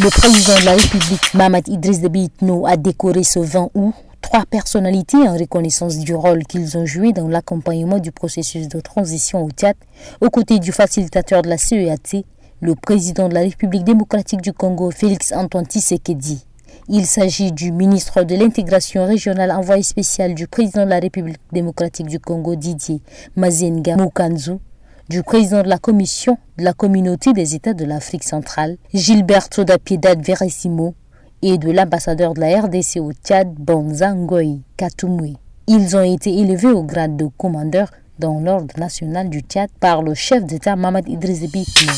Le président de la République, Mahamat Idriss Déby Itno, a décoré ce 20 août 3 personnalités en reconnaissance du rôle qu'ils ont joué dans l'accompagnement du processus de transition au Tchad, aux côtés du facilitateur de la CEAC, le président de la République démocratique du Congo, Félix Antoine Tshisekedi. Il s'agit du ministre de l'intégration régionale envoyé spécial du président de la République démocratique du Congo, Didier Mazenga Mukanzu, du président de la commission de la communauté des États de l'Afrique centrale, Gilberto da Piedad Verissimo, et de l'ambassadeur de la RDC au Tchad, Bonza Ngoï Katumwe. Ils ont été élevés au grade de commandeur dans l'ordre national du Tchad par le chef d'État Mahamat Idriss Déby Itno.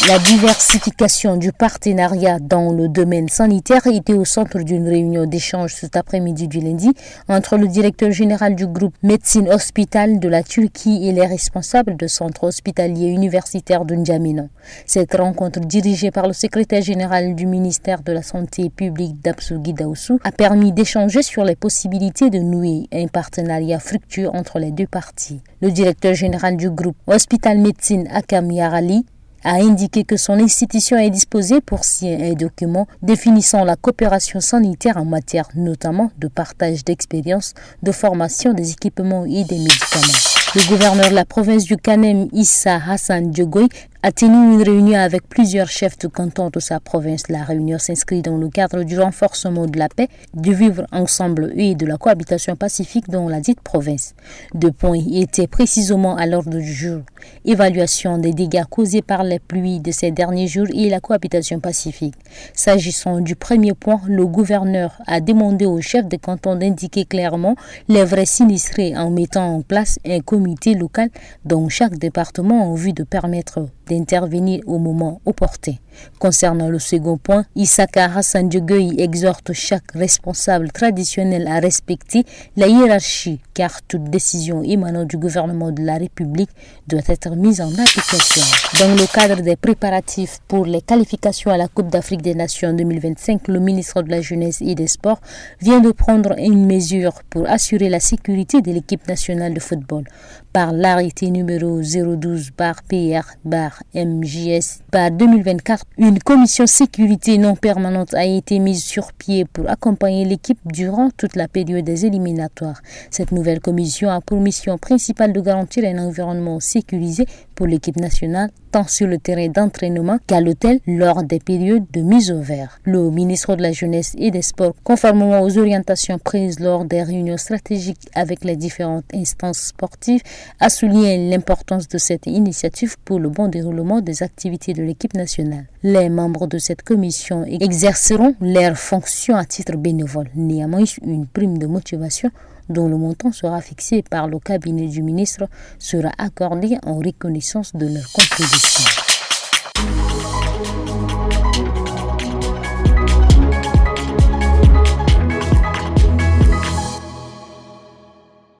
La diversification du partenariat dans le domaine sanitaire était au centre d'une réunion d'échange cet après-midi du lundi entre le directeur général du groupe Médecine Hospital de la Turquie et les responsables de centre hospitalier universitaire de N'Djamena. Cette rencontre dirigée par le secrétaire général du ministère de la Santé publique d'Absougui Daoussou a permis d'échanger sur les possibilités de nouer un partenariat fructueux entre les deux parties. Le directeur général du groupe Hospital Médecine Akam Yarali a indiqué que son institution est disposée pour signer un document définissant la coopération sanitaire en matière notamment de partage d'expériences, de formation des équipements et des médicaments. Le gouverneur de la province du Kanem, Issa Hassan Diogoy, a tenu une réunion avec plusieurs chefs de canton de sa province. La réunion s'inscrit dans le cadre du renforcement de la paix, du vivre ensemble et de la cohabitation pacifique dans la dite province. 2 points étaient précisément à l'ordre du jour. Évaluation des dégâts causés par les pluies de ces derniers jours et la cohabitation pacifique. S'agissant du premier point, le gouverneur a demandé aux chefs de canton d'indiquer clairement les vrais sinistrés en mettant en place un comité local dans chaque département en vue de permettre d'intervenir au moment opportun. Concernant le second point, Issaka Hassan Diogoy exhorte chaque responsable traditionnel à respecter la hiérarchie car toute décision émanant du gouvernement de la République doit être mise en application. Dans le cadre des préparatifs pour les qualifications à la Coupe d'Afrique des Nations 2025, le ministre de la Jeunesse et des Sports vient de prendre une mesure pour assurer la sécurité de l'équipe nationale de football. Par l'arrêté numéro 012/PR/MJS/2024, une commission sécurité non permanente a été mise sur pied pour accompagner l'équipe durant toute la période des éliminatoires. Cette nouvelle commission a pour mission principale de garantir un environnement sécurisé pour l'équipe nationale, tant sur le terrain d'entraînement qu'à l'hôtel lors des périodes de mise au vert. Le ministre de la Jeunesse et des Sports, conformément aux orientations prises lors des réunions stratégiques avec les différentes instances sportives, a souligné l'importance de cette initiative pour le bon déroulement des activités de l'équipe nationale. Les membres de cette commission exerceront leurs fonctions à titre bénévole. Néanmoins, une prime de motivation dont le montant sera fixé par le cabinet du ministre sera accordé en reconnaissance de leur contribution.